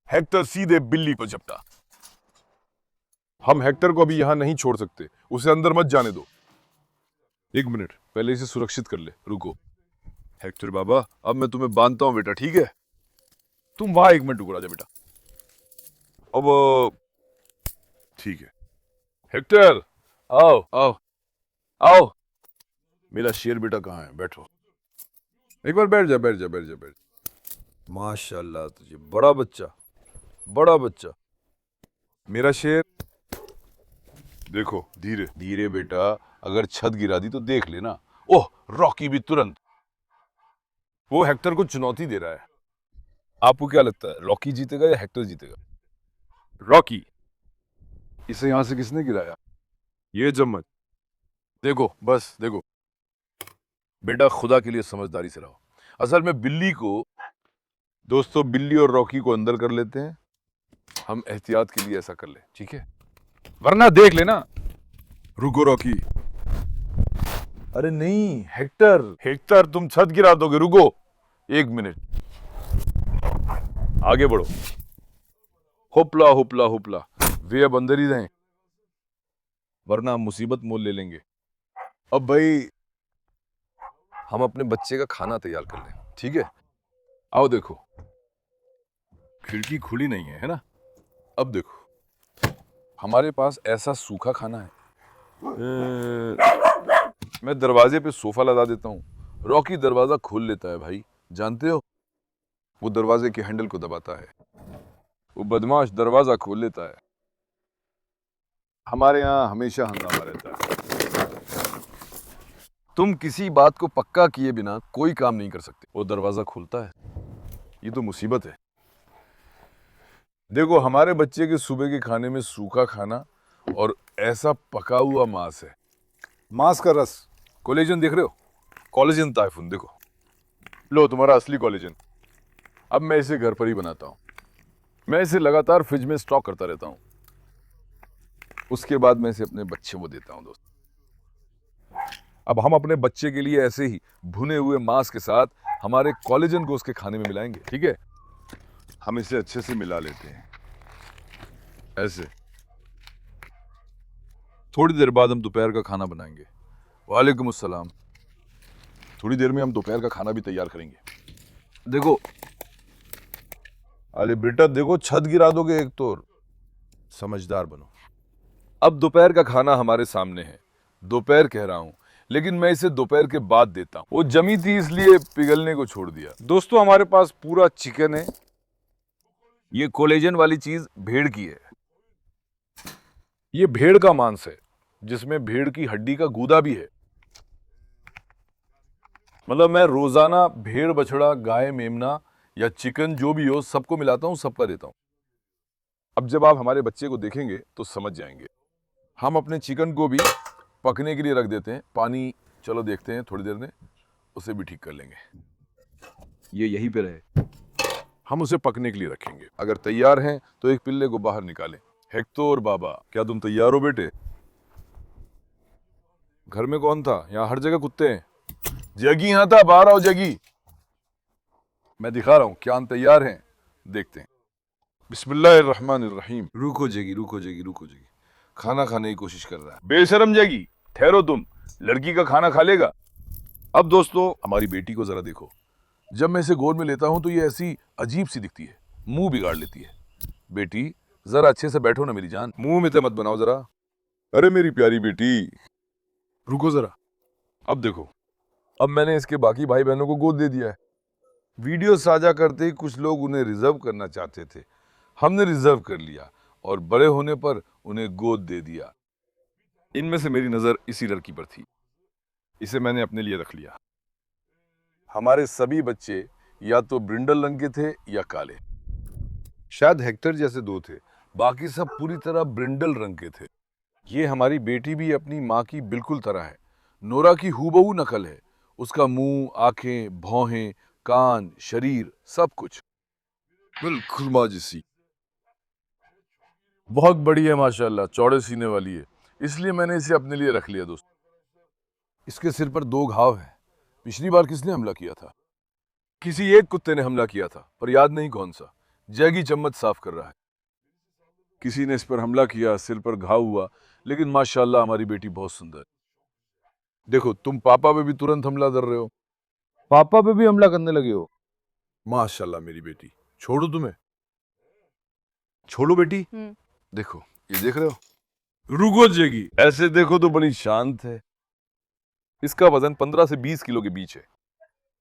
हेक्टर सीधे बिल्ली को झपटा। हम हेक्टर को अभी यहाँ नहीं छोड़ सकते, उसे अंदर मत जाने दो। एक मिनट, पहले इसे सुरक्षित कर ले। रुको हेक्टर बाबा, अब मैं तुम्हें बांधता हूँ बेटा, ठीक है? तुम वहां 1 मिनट रुको राजा बेटा। अब ठीक है। हेक्टर आओ आओ आओ। मेरा शेर बेटा कहाँ है? बैठो, एक बार बैठ जा बैठ जा बैठ जा बैठ जा। माशाल्लाह तुझे, बड़ा बच्चा बड़ा बच्चा। मेरा शेर देखो, धीरे धीरे बेटा, अगर छत गिरा दी तो देख लेना। ओह, रॉकी भी तुरंत। वो हेक्टर को चुनौती दे रहा है। आपको क्या लगता है, रॉकी जीतेगा या हेक्टर जीतेगा? रॉकी। इसे यहां से किसने गिराया? ये जम्मत। देखो बस देखो। बेटा खुदा के लिए समझदारी से रहो। असल में बिल्ली को, दोस्तों बिल्ली और रॉकी को अंदर कर लेते हैं। हम एहतियात के लिए ऐसा कर ले, ठीक है? वरना देख लेना। रुको रॉकी। अरे नहीं हेक्टर, हेक्टर तुम छत गिरा दोगे। रुको 1 मिनट, आगे बढ़ो। Hoopla hoopla hoopla. वे अब अंदर ही रहें, वरना हम मुसीबत मोल ले लेंगे। अब भाई हम अपने बच्चे का खाना तैयार कर लें, ठीक है? आओ देखो, खिड़की खुली नहीं है, है ना? अब देखो, हमारे पास ऐसा सूखा खाना है। मैं दरवाजे पे सोफा लगा देता हूँ, रॉकी दरवाजा खोल लेता है। भाई जानते हो, वो दरवाजे के हैंडल को दबाता है, वो बदमाश दरवाजा खोल लेता है। हमारे यहाँ हमेशा हंगामा रहता है। तुम किसी बात को पक्का किए बिना कोई काम नहीं कर सकते। वो दरवाजा खुलता है, ये तो मुसीबत है। देखो, हमारे बच्चे के सुबह के खाने में सूखा खाना और ऐसा पका हुआ मांस है, मांस का रस। कोलेजन देख रहे हो? कोलेजन ताइफून देखो, लो तुम्हारा असली कोलेजन। अब मैं इसे घर पर ही बनाता हूँ। मैं इसे लगातार फ्रिज में स्टॉक करता रहता हूँ। उसके बाद मैं इसे अपने बच्चे को देता हूँ। दोस्त, अब हम अपने बच्चे के लिए ऐसे ही भुने हुए मांस के साथ हमारे कोलेजन को उसके खाने में मिलाएंगे, ठीक है? हम इसे अच्छे से मिला लेते हैं, ऐसे। थोड़ी देर बाद हम दोपहर का खाना बनाएंगे। वालेकुम अस्सलाम। थोड़ी देर में हम दोपहर का खाना भी तैयार करेंगे। देखो, अरे बेटा देखो, छत गिरा दोगे एक तो। समझदार बनो। अब दोपहर का खाना हमारे सामने है। दोपहर कह रहा हूं, लेकिन मैं इसे दोपहर के बाद देता हूं। वो जमी थी इसलिए पिघलने को छोड़ दिया। दोस्तों, हमारे पास पूरा चिकन है। ये कोलेजन वाली चीज भेड़ की है। ये भेड़ का मांस है, जिसमें भेड़ की हड्डी का गूदा भी है। मतलब मैं रोजाना भेड़, बछड़ा, गाय, मेमना या चिकन जो भी हो, सबको मिलाता हूं, सबका देता हूं। अब जब आप हमारे बच्चे को देखेंगे तो समझ जाएंगे। हम अपने चिकन को भी पकने के लिए रख देते हैं। पानी, चलो देखते हैं, थोड़ी देर में उसे भी ठीक कर लेंगे। ये यहीं पे रहे, हम उसे पकने के लिए रखेंगे। अगर तैयार हैं तो एक पिल्ले को बाहर निकालें। हेक्टर बाबा, क्या तुम तैयार हो बेटे? घर में कौन था? यहाँ हर जगह कुत्ते हैं। जगी यहाँ था, बाहर आओ जगी। मैं दिखा रहा हूँ, क्या हम तैयार हैं? देखते हैं। बिस्मिल्लाहिर्रहमानिर्रहीम। रुको जगी, रुको जगी, रुको जगी। खाना खाने की कोशिश कर रहा है। बेशरम जगी, ठहरो तुम, लड़की का खाना खा लेगा। अब दोस्तों, हमारी बेटी को जरा देखो। जब मैं इसे गोद में लेता हूं तो ये ऐसी अजीब सी दिखती है, मुंह बिगाड़ लेती है। बेटी जरा अच्छे से बैठो ना मेरी जान, मुंह में तो मत बनाओ जरा। अरे मेरी प्यारी बेटी, रुको जरा। अब देखो, अब मैंने इसके बाकी भाई बहनों को गोद दे दिया है। वीडियो साझा करते ही कुछ लोग उन्हें रिजर्व करना चाहते थे, हमने रिजर्व कर लिया और बड़े होने पर उन्हें गोद दे दिया। इनमें से मेरी नजर इसी लड़की पर थी, इसे मैंने अपने लिए रख लिया। हमारे सभी बच्चे या तो ब्रिंडल रंग के थे या काले। शायद हेक्टर जैसे 2 थे, बाकी सब पूरी तरह ब्रिंडल रंग के थे। ये हमारी बेटी भी अपनी माँ की बिल्कुल तरह है। नोरा की हूबहू नकल है। उसका मुंह, आंखें, भौहें, कान, शरीर, सब कुछ बिल्कुल माँ जैसी। बहुत बड़ी है माशाल्लाह, चौड़े सीने वाली है, इसलिए मैंने इसे अपने लिए रख लिया। दोस्त, इसके सिर पर 2 घाव हैं। पिछली बार किसने हमला किया था? किसी एक कुत्ते ने हमला किया था, पर याद नहीं कौन सा। जैगी चम्मच साफ कर रहा है। किसी ने इस पर हमला किया, सिर पर घाव हुआ, लेकिन माशाल्लाह हमारी बेटी बहुत सुंदर है। देखो तुम पापा पे भी तुरंत हमला कर रहे हो, पापा पे भी हमला करने लगे हो। माशाल्लाह मेरी बेटी। छोड़ो तुम्हें, छोड़ो बेटी। देखो ये देख रहे हो, रुको जेगी, ऐसे देखो तो बड़ी शांत है। इसका वजन 15 से 20 किलो के बीच है।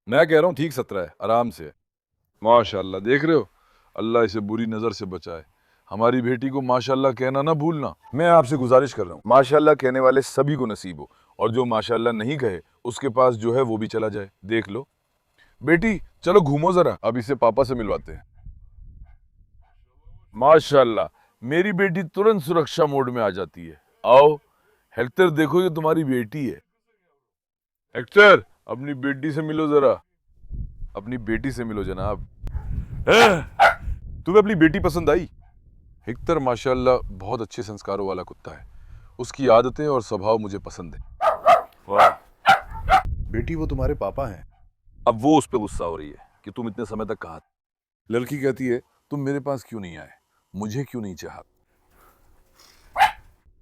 मैं कह रहा हूँ ठीक 17 है, आराम से है। माशाल्लाह देख रहे हो, अल्लाह इसे बुरी नजर से बचाए। हमारी बेटी को माशाल्लाह कहना ना भूलना। मैं आपसे गुजारिश कर रहा हूँ, माशाल्लाह कहने वाले सभी को नसीब हो, और जो माशाल्लाह नहीं कहे उसके पास जो है वो भी चला जाए। देख लो बेटी, चलो घूमो जरा, अब इसे पापा से मिलवाते हैं। माशाल्लाह मेरी बेटी तुरंत सुरक्षा मोड में आ जाती है। आओ हेक्टर, देखो ये तुम्हारी बेटी है। हेक्टर अपनी बेटी से मिलो जरा। अपनी बेटी से मिलो जनाब। तुम्हें अपनी बेटी पसंद आई? हेक्टर माशाल्लाह बहुत अच्छे संस्कारों वाला कुत्ता है, उसकी आदतें और स्वभाव मुझे पसंद है। वाह बेटी, वो तुम्हारे पापा हैं। अब वो उस पर गुस्सा हो रही है कि तुम इतने समय तक कहाँ थे। लड़की कहती है तुम मेरे पास क्यों नहीं आए, मुझे क्यों नहीं चाहा।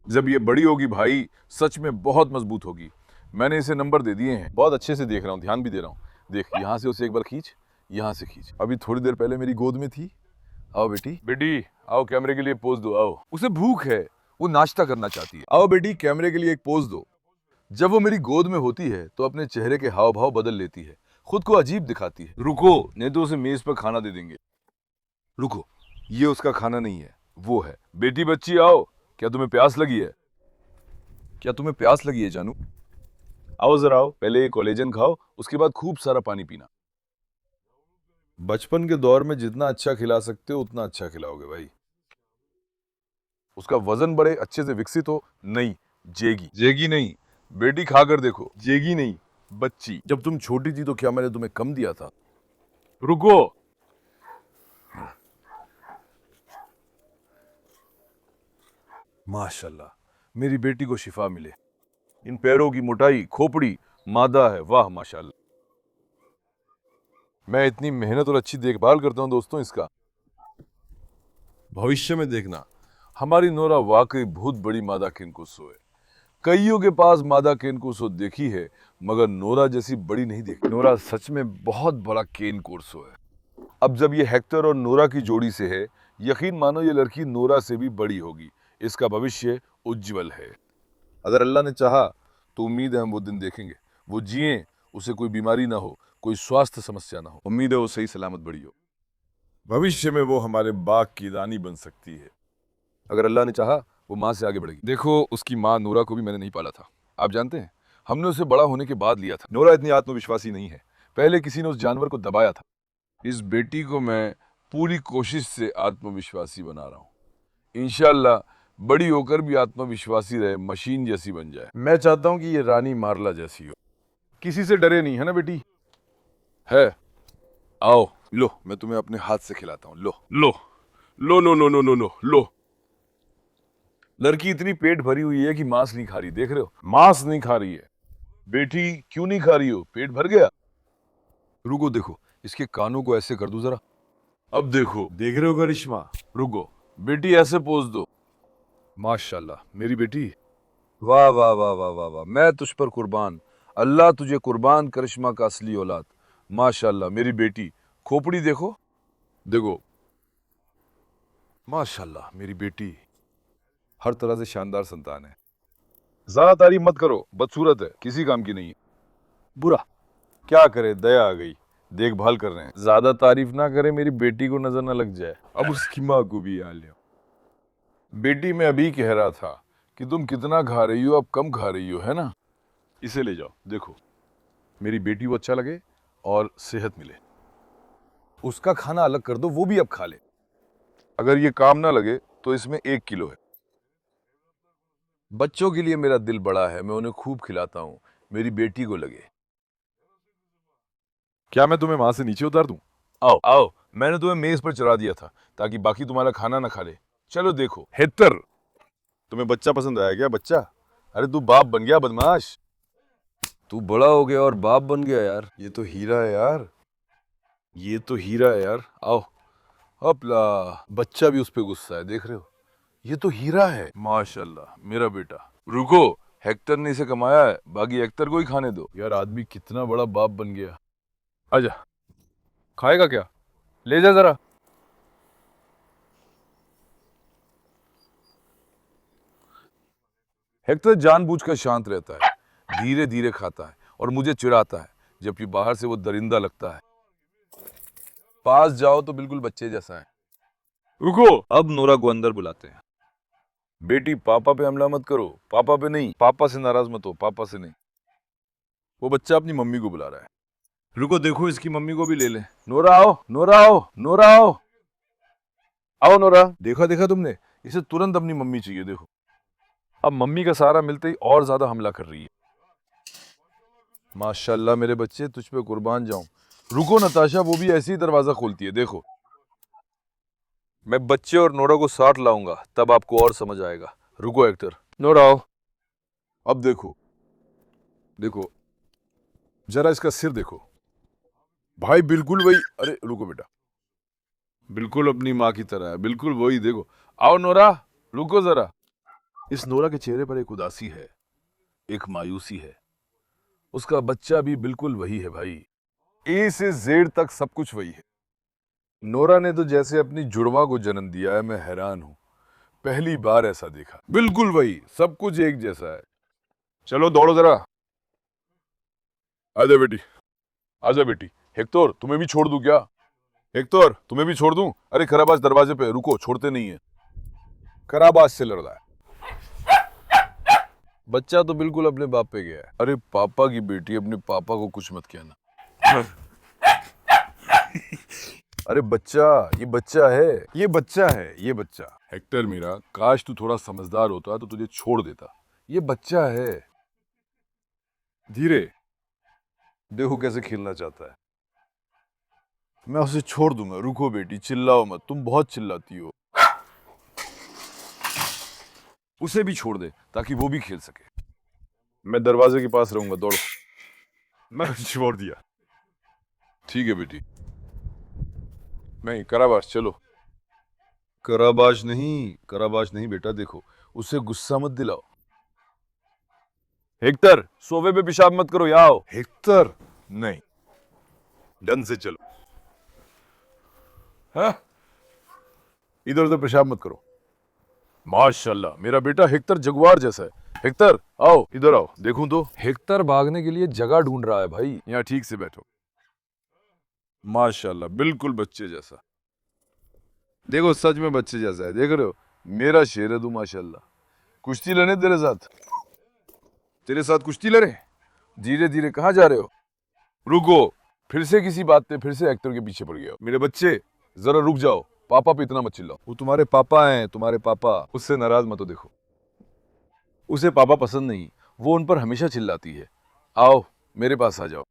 जब ये बड़ी होगी भाई, सच में बहुत मजबूत होगी। मैंने इसे नंबर दे दिए हैं, बहुत अच्छे से देख रहा हूँ, ध्यान भी दे रहा हूँ। देख यहाँ से उसे एक बार खींच, यहाँ से खींच। अभी थोड़ी देर पहले मेरी गोद में थी। आओ बेटी, बेटी आओ, कैमरे के लिए पोज दो। आओ, उसे भूख है, वो नाश्ता करना चाहती है। आओ बेटी, कैमरे के लिए एक पोज दो। जब वो मेरी गोद में होती है तो अपने चेहरे के हाव भाव बदल लेती है, खुद को अजीब दिखाती है। रुको, नहीं तो उसे मेज पर खाना दे देंगे। रुको, ये उसका खाना नहीं है, वो है। बेटी बच्ची आओ, क्या तुम्हें प्यास लगी है? क्या तुम्हें प्यास लगी है जानू? आओ जरा आओ, पहले ये कोलेजन खाओ, उसके बाद खूब सारा पानी पीना। बचपन के दौर में जितना अच्छा खिला सकते हो उतना अच्छा खिलाओगे भाई। उसका वजन बड़े अच्छे से विकसित हो। नहीं, जेगी, जेगी नहीं, बेटी खाकर देखो, जेगी नहीं, बच्ची। जब तुम छोटी थी तो क्या मैंने तुम्हें कम दिया था? रुको, माशाल्लाह मेरी बेटी को शिफा मिले। इन पैरों की मोटाई, खोपड़ी मादा है, वाह माशाल्लाह। मैं इतनी मेहनत और अच्छी देखभाल करता हूं दोस्तों इसका। भविष्य में देखना, हमारी नोरा वाकई बहुत बड़ी मादा केनकुसो है। कईयों के पास मादा केनकुसो देखी है, मगर नोरा जैसी बड़ी नहीं देखी। नोरा सच में बहुत बड़ा केनकुसो है। अब जब ये हेक्टर और नोरा की जोड़ी से है, यकीन मानो ये लड़की नोरा से भी बड़ी होगी। इसका भविष्य उज्जवल है। अगर अल्लाह ने चाहा तो उम्मीद है हम वो दिन देखेंगे। वो जिए, उसे कोई बीमारी ना हो, कोई स्वास्थ्य समस्या ना हो। उम्मीद है वो सही सलामत बड़ी हो। भविष्य में वो हमारे बाग की रानी बन सकती है। अगर अल्लाह ने चाहा वो माँ से आगे बढ़ेगी। देखो उसकी माँ नोरा को भी मैंने नहीं पाला था, आप जानते हैं, हमने उसे बड़ा होने के बाद लिया था। नोरा इतनी आत्मविश्वासी नहीं है, पहले किसी ने उस जानवर को दबाया था। इस बेटी को मैं पूरी कोशिश से आत्मविश्वासी बना रहा हूँ। इंशाल्लाह बड़ी होकर भी आत्मविश्वासी रहे, मशीन जैसी बन जाए। मैं चाहता हूँ कि ये रानी मारला जैसी हो, किसी से डरे नहीं, है ना बेटी? है। आओ लो, मैं तुम्हें अपने हाथ से खिलाता हूँ। लो लो लो लो लो लो लो लो लो। लड़की इतनी पेट भरी हुई है कि मांस नहीं खा रही, देख रहे हो? मांस नहीं खा रही है। बेटी क्यों नहीं खा रही हो? पेट भर गया? रुको देखो, इसके कानों को ऐसे कर दो जरा। अब देखो, देख रहे हो करिश्मा? रुको बेटी, ऐसे पोज दो। माशाल्लाह मेरी बेटी, वाह वाह वाह वाह वाह वाह, मैं तुझ पर कुर्बान। अल्लाह तुझे कुर्बान, करिश्मा का असली औलाद। माशाल्लाह मेरी बेटी, खोपड़ी देखो, देखो, माशाल्लाह मेरी बेटी हर तरह से शानदार संतान है। ज्यादा तारीफ मत करो, बदसूरत है, किसी काम की नहीं है। बुरा क्या करे, दया आ गई, देखभाल कर रहे हैं। ज्यादा तारीफ ना करे, मेरी बेटी को नजर ना लग जाए। अब उसकी माँ को भी आ लिया। बेटी मैं अभी कह रहा था कि तुम कितना खा रही हो, अब कम खा रही हो, है ना? इसे ले जाओ, देखो मेरी बेटी को अच्छा लगे और सेहत मिले। उसका खाना अलग कर दो, वो भी अब खा ले। अगर ये काम ना लगे तो इसमें 1 किलो है। बच्चों के लिए मेरा दिल बड़ा है, मैं उन्हें खूब खिलाता हूं, मेरी बेटी को लगे। क्या मैं तुम्हें वहां से नीचे उतार दूं? आओ आओ, मैंने तुम्हें मेज पर चढ़ा दिया था ताकि बाकी तुम्हारा खाना ना खा ले। चलो देखो। हेक्टर, तुम्हें बच्चा पसंद आया क्या? बच्चा? अरे तू बाप बन गया बदमाश, तू बड़ा हो गया और बाप बन गया यार। ये तो हीरा है यार, ये तो हीरा है यार। आओ, अपला बच्चा भी उस पे गुस्सा है, देख रहे हो? ये तो हीरा है। माशाल्लाह मेरा बेटा। रुको, हेक्टर ने इसे कमाया है, बाकी हेक्टर को ही खाने दो। यार आदमी कितना बड़ा बाप बन गया। आजा, खाएगा क्या? ले जा जरा। हेक्टर जानबूझकर शांत रहता है, धीरे धीरे खाता है और मुझे चिढ़ाता है, जबकि बाहर से वो दरिंदा लगता है। पास जाओ तो बिल्कुल बच्चे जैसा है। रुको, अब नोरा को अंदर बुलाते हैं। बेटी पापा पे हमला मत करो, पापा पे नहीं, पापा से नाराज मत हो, पापा से नहीं। वो बच्चा अपनी मम्मी को बुला रहा है। रुको, देखो इसकी मम्मी को भी ले ले। नोरा आओ, नोरा आओ, नोरा आओ, आओ नोरा। देखा देखा तुमने, इसे तुरंत अपनी मम्मी चाहिए। देखो अब मम्मी का सहारा मिलते ही और ज्यादा हमला कर रही है। माशाल्लाह मेरे बच्चे, तुझ पे कुर्बान जाऊं। रुको नताशा, वो भी ऐसे ही दरवाजा खोलती है। देखो मैं बच्चे और नोरा को साथ लाऊंगा, तब आपको और समझ आएगा। रुको हेक्टर। नोरा आओ। अब देखो, देखो जरा इसका सिर देखो भाई, बिल्कुल वही। अरे रुको बेटा, बिल्कुल अपनी माँ की तरह है, बिल्कुल वही। देखो, आओ नोरा, रुको जरा। इस नोरा के चेहरे पर एक उदासी है, एक मायूसी है। उसका बच्चा भी बिल्कुल वही है भाई, ए से जेड तक सब कुछ वही है। नोरा ने तो जैसे अपनी जुड़वा को जन्म दिया है, मैं हैरान हूं। पहली बार ऐसा देखा। बिल्कुल वही, सब कुछ एक जैसा है। चलो दौड़ो जरा। आजा बेटी, आजा बेटी। हेक्टर तुम्हें भी छोड़ दूं क्या? हेक्टर तुम्हें भी छोड़ दूं? अरे खराबाज दरवाजे पे। रुको, छोड़ते नहीं है। खराबाज से लड़ रहा है। बच्चा तो बिल्कुल अपने बाप पे गया है। अरे पापा की बेटी, अपने पापा को कुछ मत कहना। अरे बच्चा, ये बच्चा है, ये बच्चा है, ये बच्चा। हेक्टर मेरा, काश तू थोड़ा समझदार होता तो तुझे छोड़ देता। ये बच्चा है। धीरे देखो कैसे खेलना चाहता है। मैं उसे छोड़ दूंगा। रुको बेटी, चिल्लाओ मत, तुम बहुत चिल्लाती हो। उसे भी छोड़ दे ताकि वो भी खेल सके। मैं दरवाजे के पास रहूंगा, दौड़ो। मैं छोड़ दिया। ठीक है बेटी। नहीं, कराबाश चलो। कराबाश नहीं, कराबाश नहीं बेटा। देखो उसे गुस्सा मत दिलाओ। हेक्टर सोफे पे पेशाब मत करो, यहाँ आओ। हेक्टर नहीं, ढंग से चलो। हाँ, इधर उधर पेशाब मत करो। माशाल्लाह मेरा बेटा हेक्टर जगुआर जैसा है। हेक्टर आओ, इधर आओ, देखूं तो। हेक्टर भागने के लिए जगह ढूंढ रहा है भाई। यहाँ ठीक से बैठो। माशाल्लाह बिल्कुल बच्चे जैसा। देखो सच में बच्चे जैसा है, देख रहे हो? मेरा शेर है तू माशाल्लाह। कुश्ती लड़ने तेरे साथ? तेरे साथ कुश्ती लड़े? धीरे धीरे कहाँ जा रहे हो? रुको, फिर से किसी बात पे फिर से हेक्टर के पीछे पड़ गया। मेरे बच्चे जरा रुक जाओ, पापा पे इतना मत चिल्लाओ। वो तुम्हारे पापा हैं, तुम्हारे पापा। उससे नाराज मत हो। देखो उसे पापा पसंद नहीं, वो उन पर हमेशा चिल्लाती है। आओ मेरे पास आ जाओ,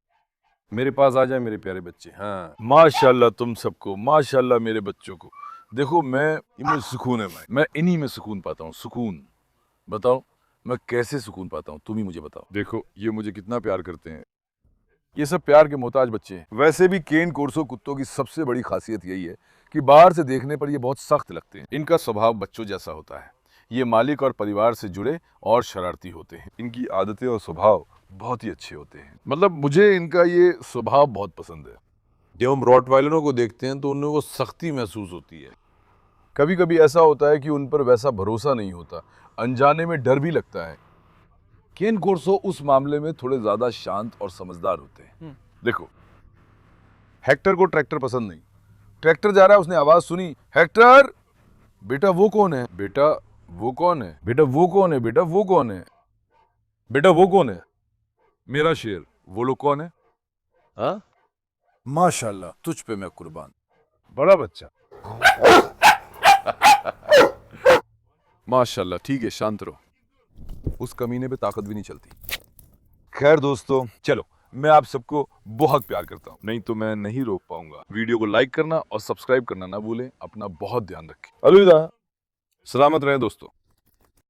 मेरे पास आ जाए मेरे प्यारे बच्चे। हाँ माशाल्लाह तुम सबको, माशाल्लाह मेरे बच्चों को। देखो मैं, इनमें सुकून है भाई, मैं इन्हीं में सुकून पाता हूँ। सुकून। बताओ मैं कैसे सुकून पाता हूँ, तुम ही मुझे बताओ। देखो ये मुझे कितना प्यार करते हैं। ये सब प्यार के मोहताज बच्चे हैं। वैसे भी केन कोर्सो कुत्तों की सबसे बड़ी खासियत यही है कि बाहर से देखने पर ये बहुत सख्त लगते हैं। इनका स्वभाव बच्चों जैसा होता है। ये मालिक और परिवार से जुड़े और शरारती होते हैं। इनकी आदतें और स्वभाव बहुत ही अच्छे होते हैं। मतलब मुझे इनका ये स्वभाव बहुत पसंद है। जब हम रॉटवाइलरों को देखते हैं तो उनमें वो सख्ती महसूस होती है। कभी कभी ऐसा होता है कि उन पर वैसा भरोसा नहीं होता, अनजाने में डर भी लगता है। केन कोर्सो उस मामले में थोड़े ज्यादा शांत और समझदार होते हैं। देखो हेक्टर को ट्रैक्टर पसंद नहीं। ट्रैक्टर जा रहा है, उसने आवाज सुनी, हेक्टर बेटा वो कौन है? बेटा वो कौन है? बेटा वो कौन है? बेटा वो कौन है? बेटा वो कौन है? मेरा शेर। वो लोग कौन है? हाँ माशाल्लाह तुझ पे मैं कुर्बान। बड़ा बच्चा। माशाल्लाह। ठीक है शांत रहो, उस कमीने पे ताकत भी नहीं चलती। खैर दोस्तों, चलो मैं आप सबको बहुत प्यार करता हूँ, नहीं तो मैं नहीं रोक पाऊंगा। वीडियो को लाइक करना और सब्सक्राइब करना ना भूलें। अपना बहुत ध्यान रखें। अलविदा। सलामत रहें दोस्तों।